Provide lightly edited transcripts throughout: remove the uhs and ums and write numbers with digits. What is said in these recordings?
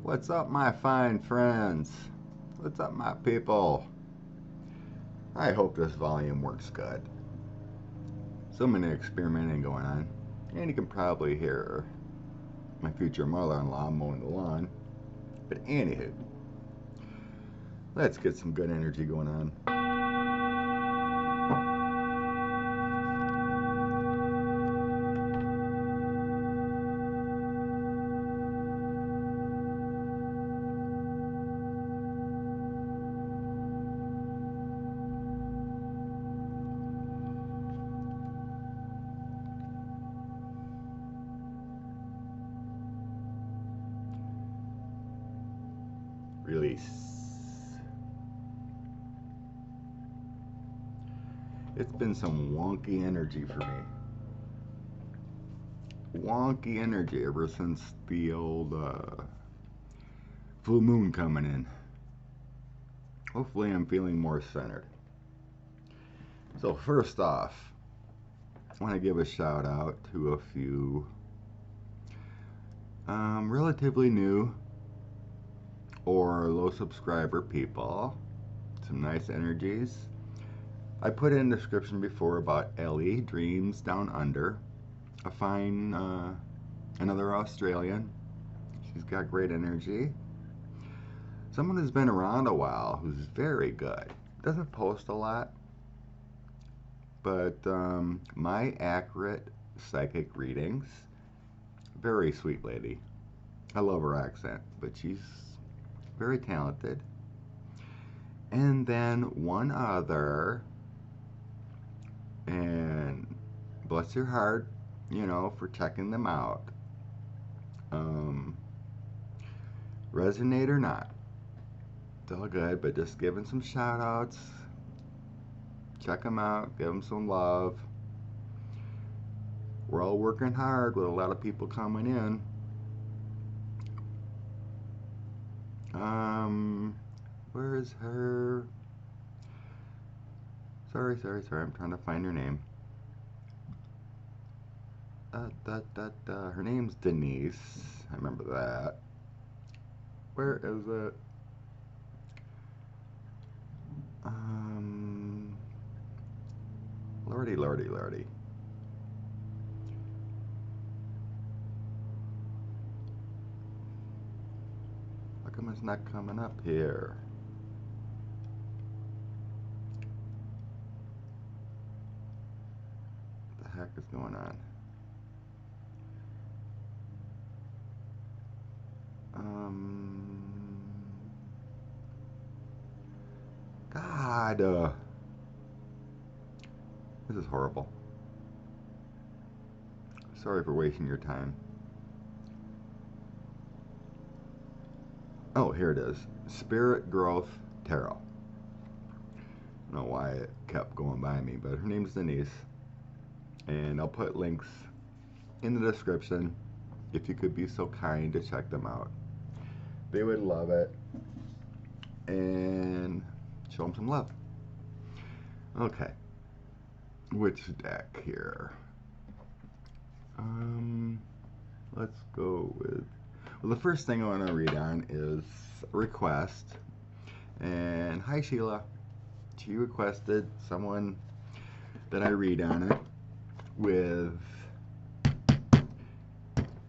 What's up, my fine friends? What's up, my people? I hope this volume works good. So many experimenting going on, and you can probably hear my future mother-in-law mowing the lawn. But anywho, let's get some good energy going on. Release. It's been some wonky energy for me. Wonky energy ever since the old full moon coming in. Hopefully I'm feeling more centered. So first off, I want to give a shout out to a few relatively new or low subscriber people. Some nice energies. I put in the description before about ELLIE, Dreams Down Under. A fine, another Australian. She's got great energy. Someone who's been around a while, who's very good. Doesn't post a lot, but my accurate psychic readings. Very sweet lady. I love her accent, but she's very talented. And then one other, and bless your heart, you know, for checking them out. Resonate or not, it's all good, but just giving some shout outs. Check them out, give them some love. We're all working hard with a lot of people coming in. Where is her? Sorry, I'm trying to find her name. Her name's Denise. I remember that. Where is it? Lordy. How come it's not coming up here? What the heck is going on? God, this is horrible. Sorry for wasting your time. Oh, here it is. Spirit Growth Tarot. I don't know why it kept going by me, but her name's Denise. And I'll put links in the description if you could be so kind to check them out. They would love it. And show them some love. Okay. Which deck here? Let's go with... Well, the first thing I want to read on is a request. And hi, Sheila. She requested someone that I read on it with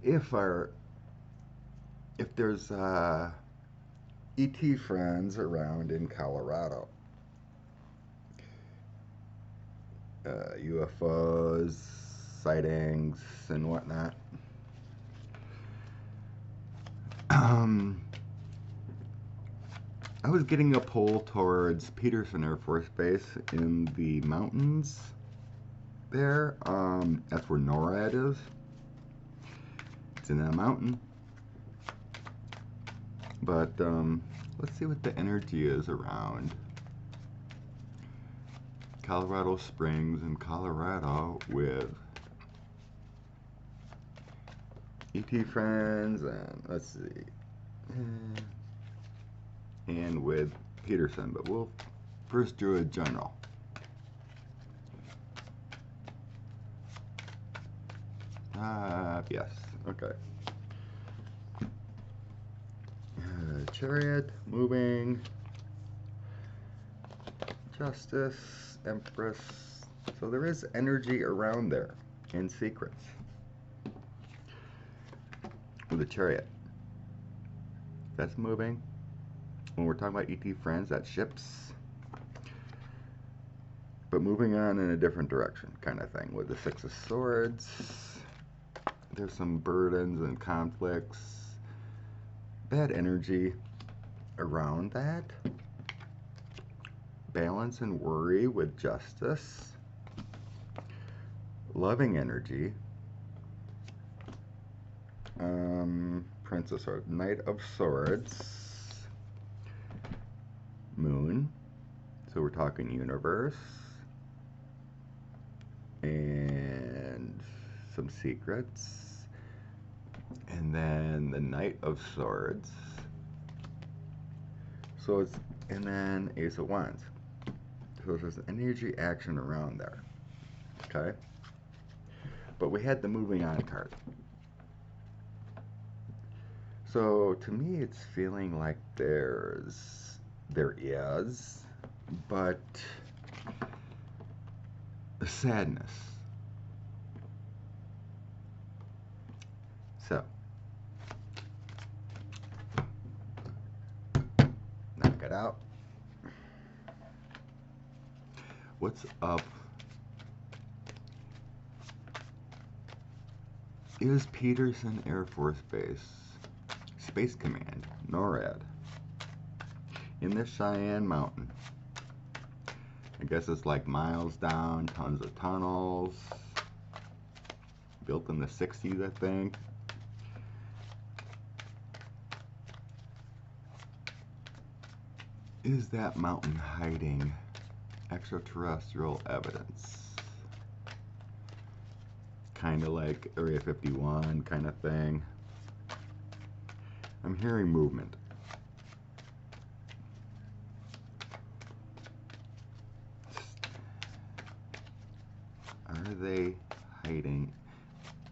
if there's ET friends around in Colorado. UFOs, sightings, and whatnot. I was getting a pull towards Peterson Air Force Base in the mountains there. That's where NORAD is. It's in that mountain. But let's see what the energy is around Colorado Springs and Colorado with ET friends, and let's see, and with Peterson, but we'll first do a general. Yes, okay. Chariot, moving, Justice, Empress. So there is energy around there in secrets with the Chariot. That's moving. When we're talking about ET friends, that's ships. But moving on in a different direction kind of thing with the Six of Swords. There's some burdens and conflicts. Bad energy around that. Balance and worry with Justice. Loving energy. Princess of Knight of Swords. Moon. So we're talking universe. And some secrets. And then the Knight of Swords. So it's, and then Ace of Wands. So there's energy action around there. Okay? But we had the moving on card. So to me it's feeling like there is, but a sadness. So knock it out. What's up? Is Peterson Air Force Base, Space Command, NORAD, in the Cheyenne Mountain. I guess it's like miles down, tons of tunnels, built in the 60s, I think. Is that mountain hiding extraterrestrial evidence? Kind of like Area 51 kind of thing. I'm hearing movement. Are they hiding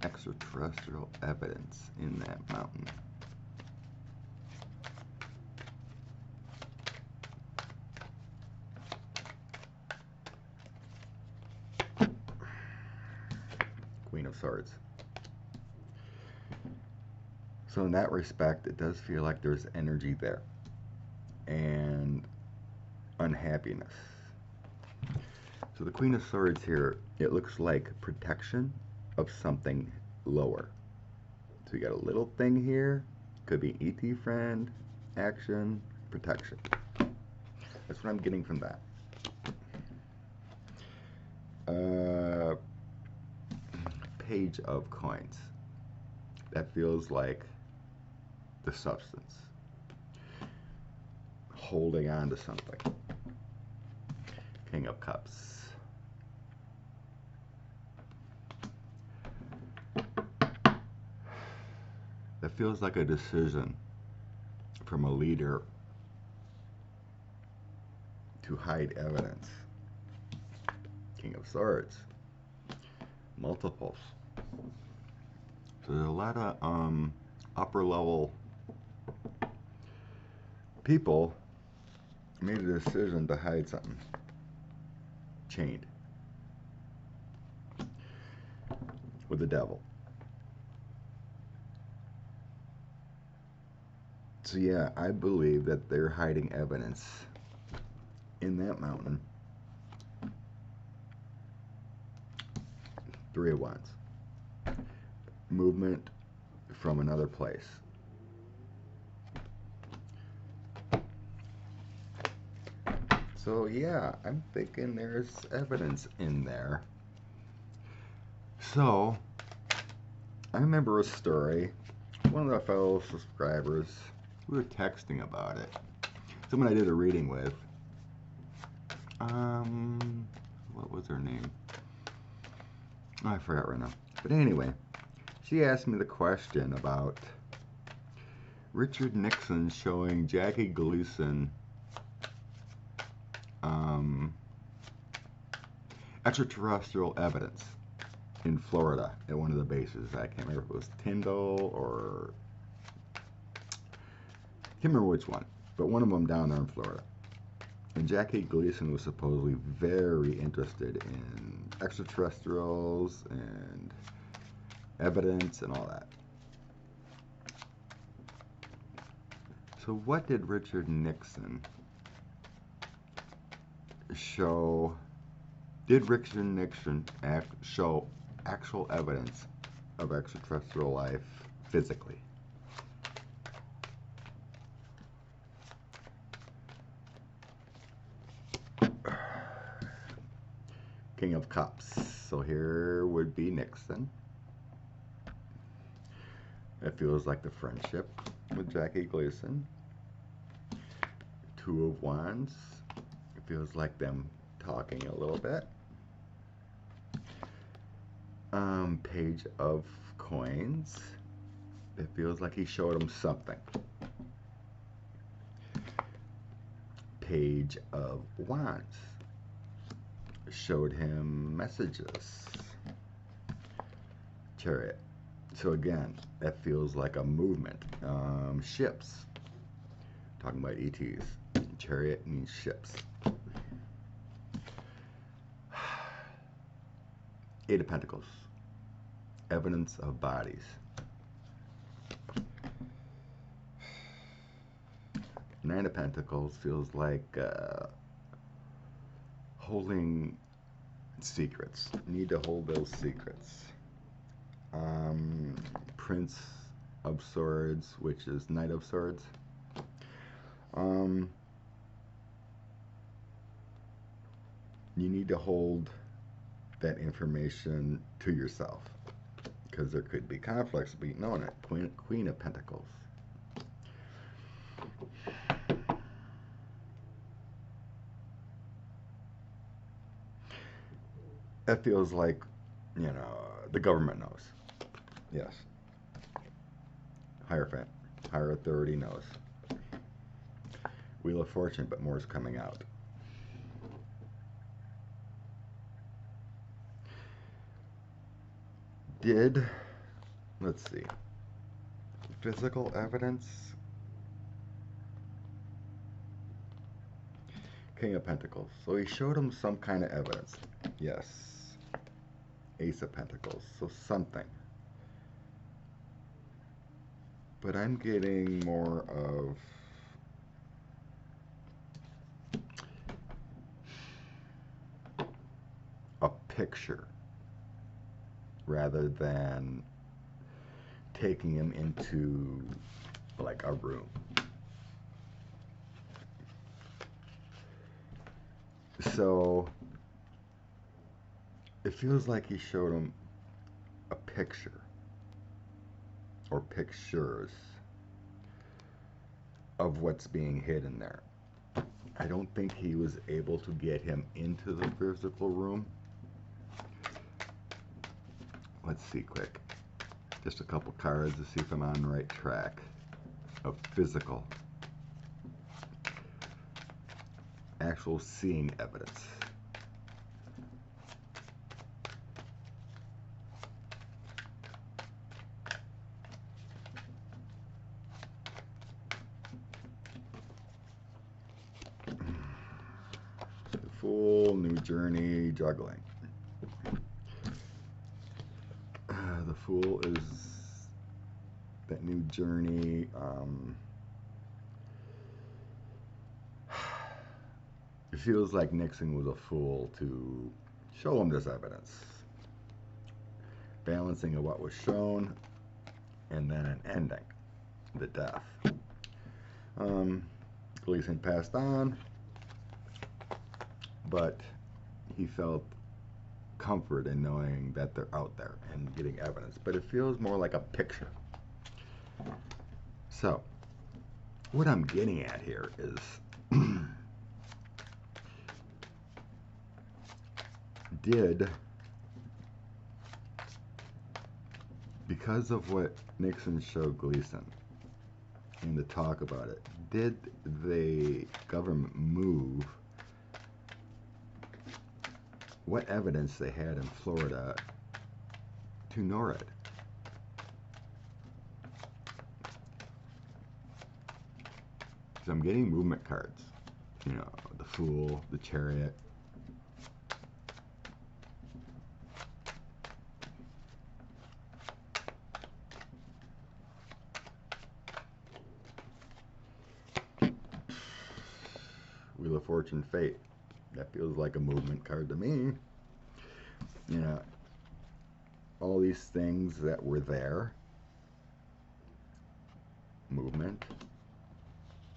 extraterrestrial evidence in that mountain? Queen of Swords. So in that respect, it does feel like there's energy there and unhappiness. So the Queen of Swords here, it looks like protection of something lower. So you got a little thing here, could be ET friend, action, protection. That's what I'm getting from that. Page of coins. That feels like the substance. Holding on to something. King of Cups. That feels like a decision from a leader to hide evidence. King of Swords. Multiples. So there's a lot of upper level people made a decision to hide something. Chained. With the devil. So yeah, I believe that they're hiding evidence in that mountain. Three of Wands. Movement from another place. So yeah, I'm thinking there's evidence in there. So I remember a story. One of the fellow subscribers, we were texting about it. Someone I did a reading with. What was her name? Oh, I forgot right now. But anyway, she asked me the question about Richard Nixon showing Jackie Gleason extraterrestrial evidence in Florida at one of the bases. I can't remember if it was Tyndall or Can't remember which one, but one of them down there in Florida. And Jackie Gleason was supposedly very interested in extraterrestrials and evidence and all that. So what did Richard Nixon show? Did Richard Nixon show actual evidence of extraterrestrial life physically? King of Cups. So here would be Nixon. It feels like the friendship with Jackie Gleason. Two of Wands. It feels like them talking a little bit. Page of Coins. It feels like he showed him something. Page of Wands. Showed him messages. Chariot. So again, that feels like a movement. Ships. Talking about ETs. Chariot means ships. Eight of Pentacles. Evidence of bodies. Nine of Pentacles feels like holding secrets. Need to hold those secrets. Prince of Swords, which is Knight of Swords. You need to hold that information to yourself, because there could be conflicts being known it. Queen of Pentacles. That feels like, you know, the government knows. Yes. Higher authority knows. Wheel of Fortune, but more is coming out. Let's see, physical evidence. King of Pentacles. So he showed him some kind of evidence. Yes. Ace of Pentacles. So something. But I'm getting more of a picture rather than taking him into like a room. So it feels like he showed him a picture or pictures of what's being hidden there. I don't think he was able to get him into the physical room. Let's see quick. Just a couple cards to see if I'm on the right track of physical. Actual seeing evidence. Fool, new journey, juggling. The Fool is that new journey. It feels like Nixon was a fool to show him this evidence. Balancing of what was shown, and then an ending, the death. Gleason passed on, but he felt comfort in knowing that they're out there and getting evidence. But it feels more like a picture. So, what I'm getting at here is because of what Nixon showed Gleason and the talk about it, did the government move what evidence they had in Florida to NORAD? because I'm getting movement cards. You know, the Fool, the Chariot. Wheel of Fortune, Fate. That feels like a movement card to me. You know, all these things that were there. Movement.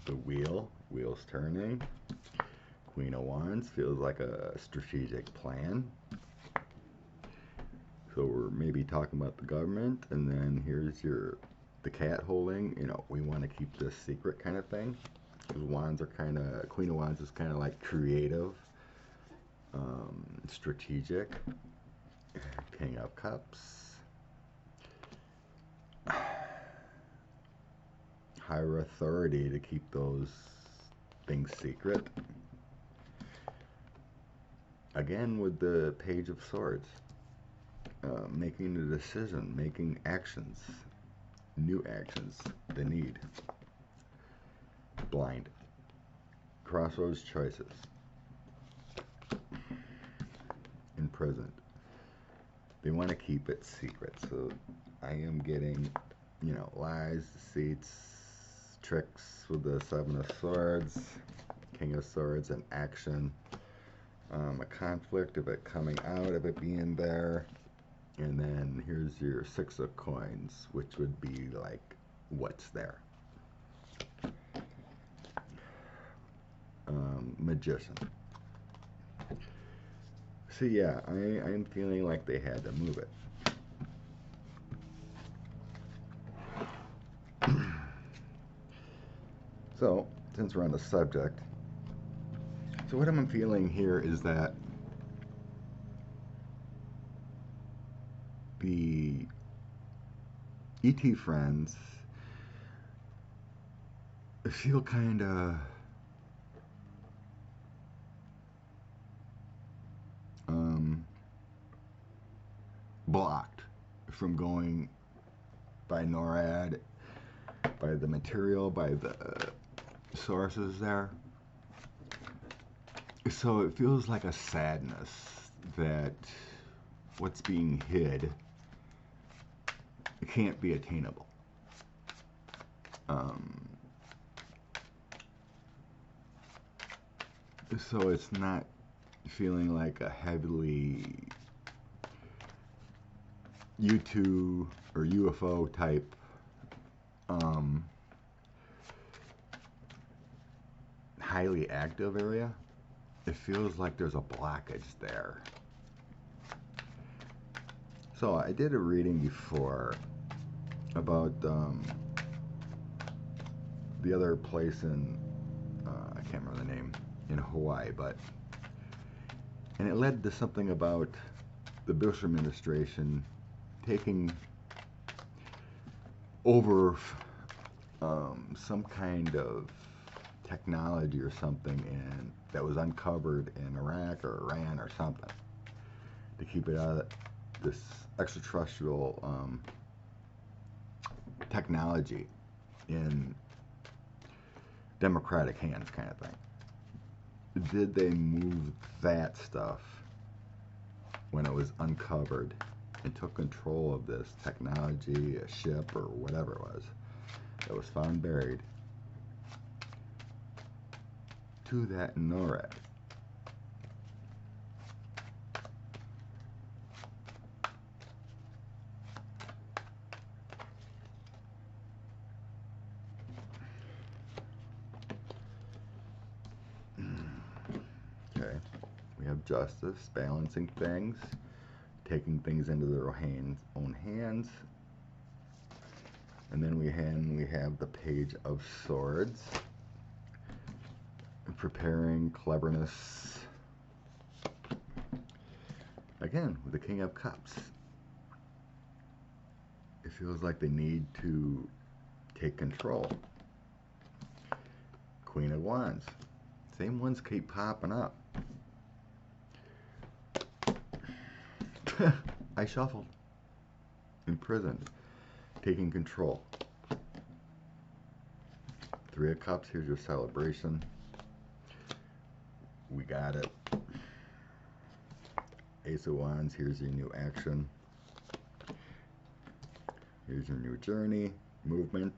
The wheel. Wheels turning. Queen of Wands feels like a strategic plan. So we're maybe talking about the government, and then here's the cat holding. You know, we want to keep this secret kind of thing. Because wands are kind of, Queen of Wands is kind of like creative, strategic. King of Cups. Higher authority to keep those things secret. Again with the Page of Swords. Making a decision, making actions, new actions, the need. Blind. Crossroads choices. Imprisoned. They want to keep it secret, so I am getting, you know, lies, deceits, tricks with the Seven of Swords, King of Swords, and action. A conflict of it coming out, of it being there. And then here's your Six of Coins, which would be like what's there. Magician. So yeah, I'm feeling like they had to move it. So, since we're on the subject, so what I'm feeling here is that the ET friends feel kind of blocked from going by NORAD, by the material, by the sources there. So it feels like a sadness that what's being hid can't be attainable. So it's not feeling like a heavily U2 or UFO type highly active area. It feels like there's a blockage there. So I did a reading before about the other place in I can't remember the name, in Hawaii, and it led to something about the Bush administration taking over some kind of technology or something that was uncovered in Iraq or Iran or something, to keep it out of this extraterrestrial technology in democratic hands kind of thing. Did they move that stuff when it was uncovered and took control of this technology, a ship or whatever it was that was found buried, to that NORAD? Okay, we have justice, balancing things, taking things into their own hands. And then we have the Page of Swords, preparing, cleverness. Again, with the King of Cups. It feels like they need to take control. Queen of Wands. Same ones keep popping up. I shuffled. Imprisoned. Taking control. Three of Cups, here's your celebration. We got it. Ace of Wands, here's your new action. Here's your new journey, movement.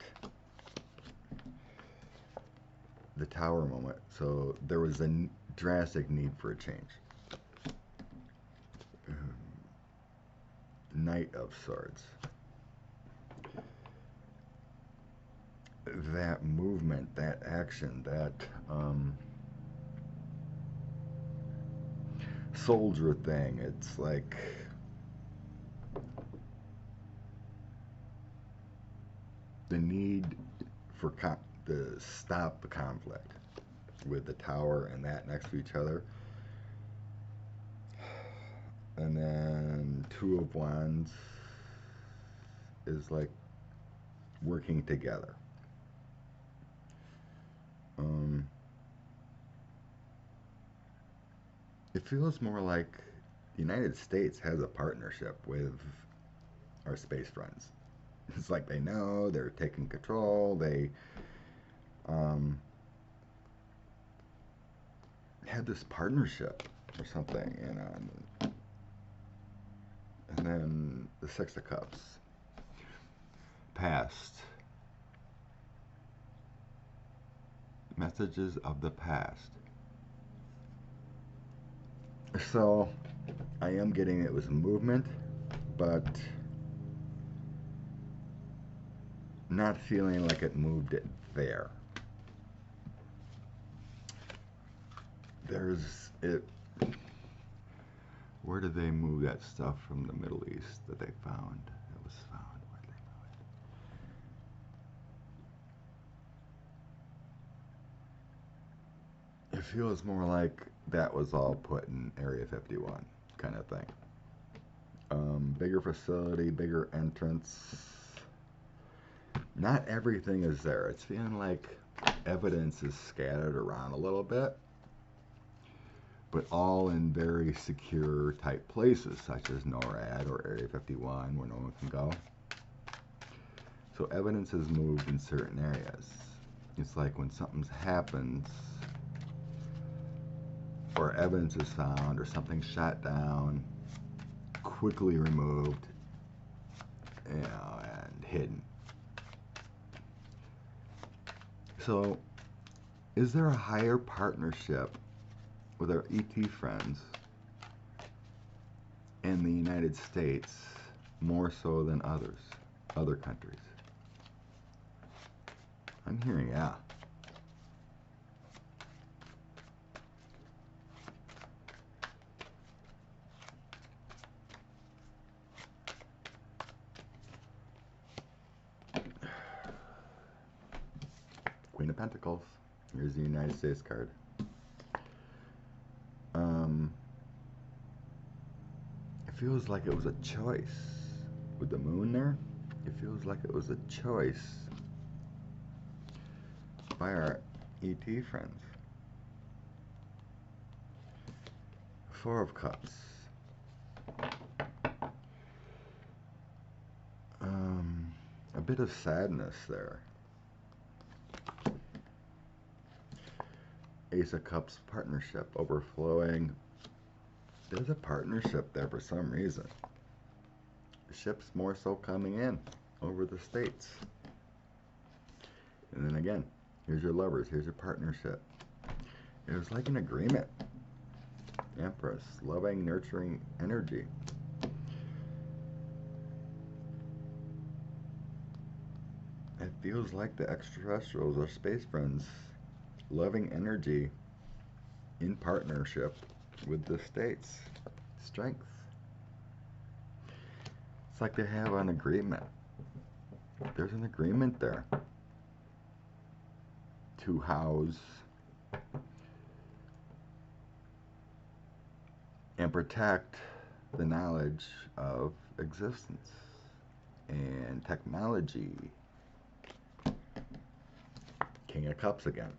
The Tower moment. So there was a drastic need for a change. Knight of Swords. That movement, that action, that soldier thing, it's like the need for to stop the conflict with the Tower and that next to each other. And then Two of Wands is like working together. It feels more like the United States has a partnership with our space friends. It's like they know, they're taking control, they had this partnership or something, you know. And then the Six of Cups. Past. Messages of the past. So, I am getting it was movement, but not feeling like it moved it there. There's it. Where did they move that stuff from the Middle East that they found? It was found. Where did they move it? It feels more like that was all put in Area 51 kind of thing. Bigger facility, bigger entrance. Not everything is there. It's feeling like evidence is scattered around a little bit, but all in very secure type places, such as NORAD or Area 51, where no one can go. So evidence is moved in certain areas. It's like when something happens, or evidence is found, or something shot down, quickly removed, you know, and hidden. So, is there a higher partnership with our ET friends in the United States more so than other countries? I'm hearing yeah. Queen of Pentacles. Here's the United States card. It feels like it was a choice. With the moon there, it feels like it was a choice by our ET friends. Four of Cups. A bit of sadness there. Ace of Cups, partnership, overflowing. There's a partnership there for some reason. The ship's more so coming in over the states. And then again, here's your lovers, here's your partnership. It was like an agreement. Empress, loving, nurturing energy. It feels like the extraterrestrials or space friends, loving energy in partnership with the states. Strength. It's like they have an agreement. There's an agreement there to house and protect the knowledge of existence and technology. King of Cups again.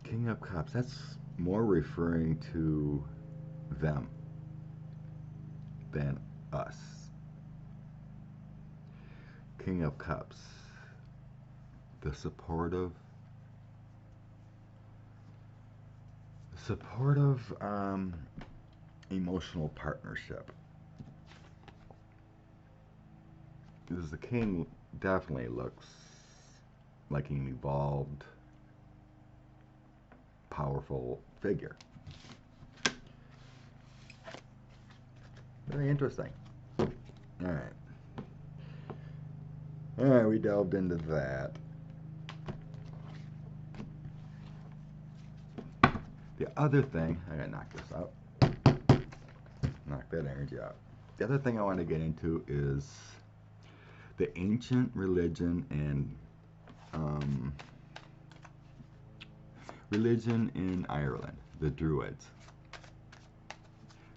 King of Cups, that's more referring to them than us. King of Cups. The supportive, emotional partnership. Because the king definitely looks like an evolved, powerful figure. Very interesting. Alright. Alright, we delved into that. The other thing, I gotta knock this out. Knock that energy out. The other thing I want to get into is the ancient religion and religion in Ireland, the Druids.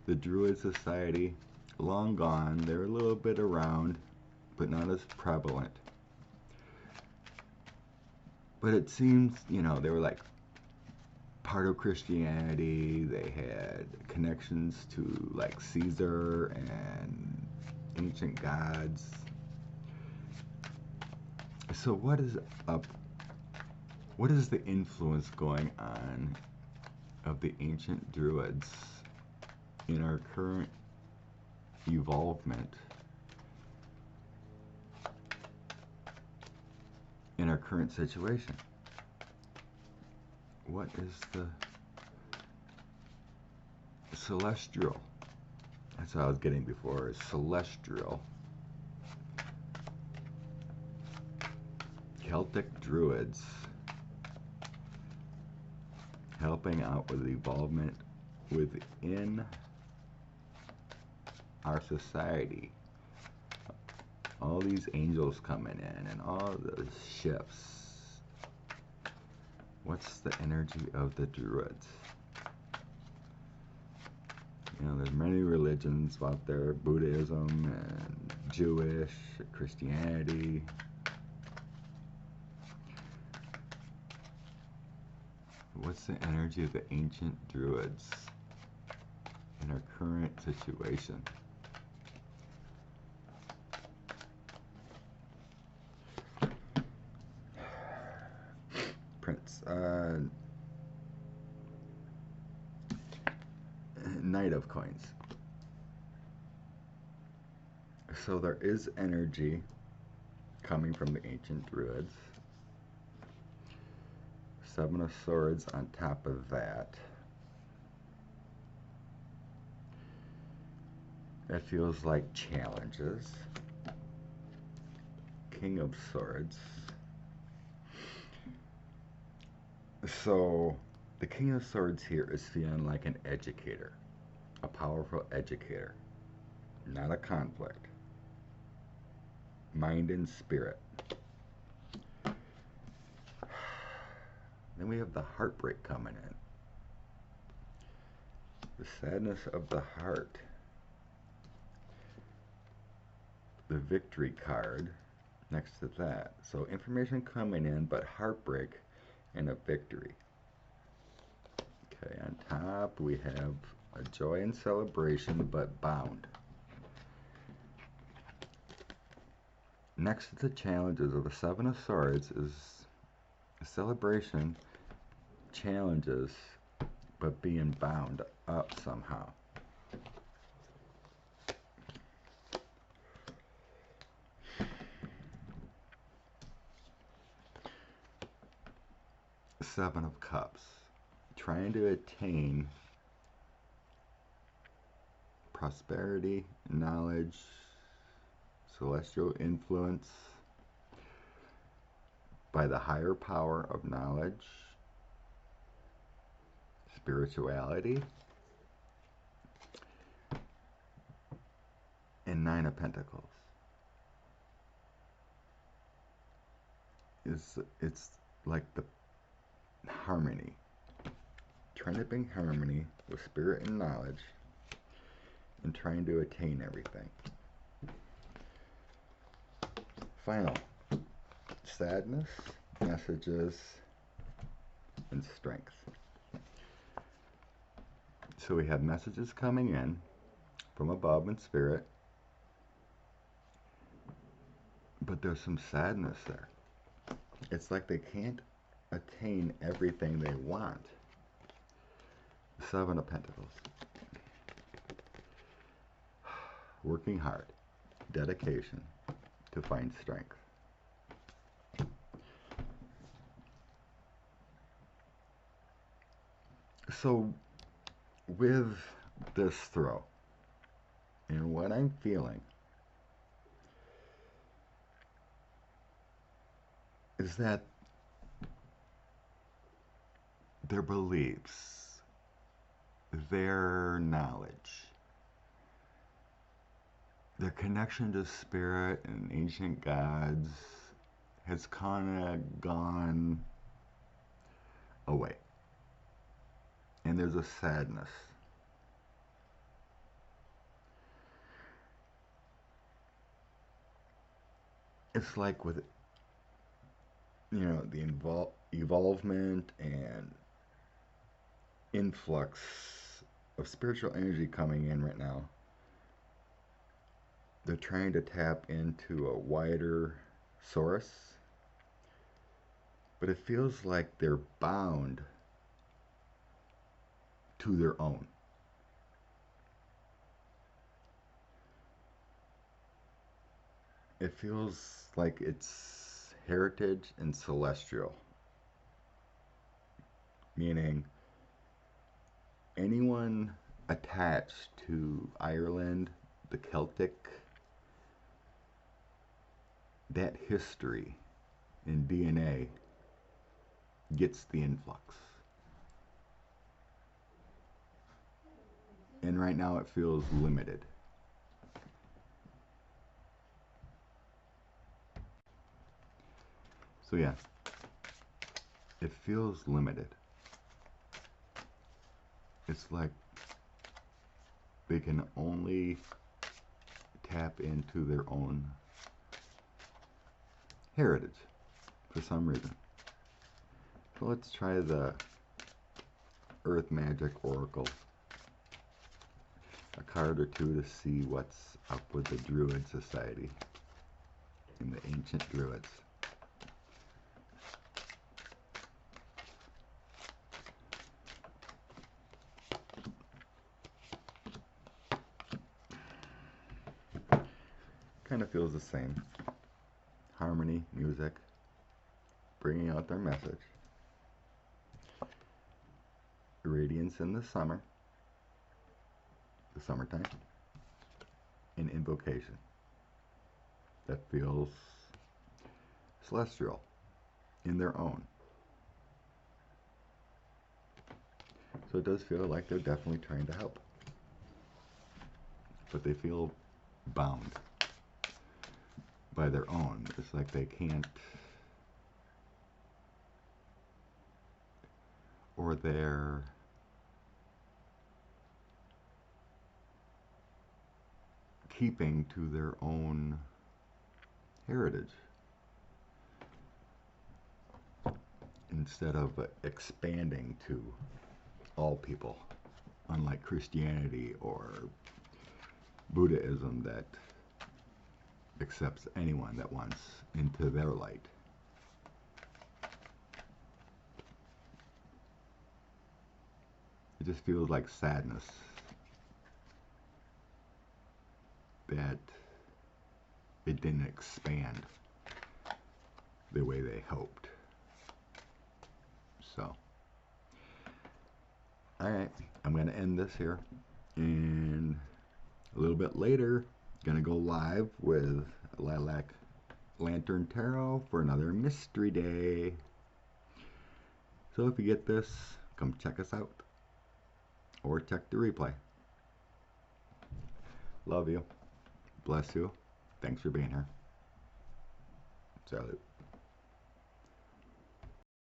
The Druid society, long gone. They're a little bit around, but not as prevalent. But it seems, you know, they were like part of Christianity. They had connections to like Caesar and ancient gods. So what is up? What is the influence going on of the ancient Druids in our current evolvement, in our current situation? What is the celestial? That's what I was getting before, is celestial. Celtic Druids helping out with evolvement within our society. All these angels coming in and all the shifts. What's the energy of the Druids? You know, there's many religions out there, Buddhism and Jewish, Christianity. What's the energy of the ancient Druids in our current situation? Prince, Knight of Coins. So there is energy coming from the ancient Druids. Seven of Swords on top of that. It feels like challenges. King of Swords. So the King of Swords here is feeling like an educator, a powerful educator, not a conflict. Mind and spirit. Then we have the heartbreak coming in. The sadness of the heart. The victory card next to that. So information coming in, but heartbreak and a victory. Okay, on top we have a joy and celebration, but bound. Next to the challenges of the Seven of Swords is a celebration, challenges, but being bound up somehow. Seven of Cups, trying to attain prosperity, knowledge, celestial influence by the higher power of knowledge, spirituality, and Nine of Pentacles. It's like the harmony, trying to bring harmony with spirit and knowledge, and trying to attain everything. Final, sadness, messages, and strength. So we have messages coming in from above in spirit, But there's some sadness there. It's like they can't attain everything they want. Seven of Pentacles. Working hard. Dedication to find strength. So with this throw and what I'm feeling is that their beliefs, their knowledge, their connection to spirit and ancient gods has kind of gone away. And there's a sadness. It's like with, you know, the evolvement and influx of spiritual energy coming in right now. They're trying to tap into a wider source, but it feels like they're bound to their own. It feels like it's heritage and celestial, meaning anyone attached to Ireland, the Celtic, that history in DNA gets the influx. And right now it feels limited. So yeah, it feels limited. It's like they can only tap into their own heritage for some reason. So let's try the Earth Magic Oracle. A card or two to see what's up with the Druid Society and the ancient Druids. Kind of feels the same. Harmony, music, bringing out their message. Radiance in the summer, the summertime, and invocation. That feels celestial in their own. So it does feel like they're definitely trying to help. But they feel bound by their own. It's like they can't, or they're keeping to their own heritage instead of expanding to all people, unlike Christianity or Buddhism that accepts anyone that wants into their light. It just feels like sadness that it didn't expand the way they hoped. So, alright, I'm going to end this here, and a little bit later, going to go live with Lilac Lantern Tarot for another mystery day. So if you get this, come check us out, or check the replay. Love you. Bless you. Thanks for being here. Salute.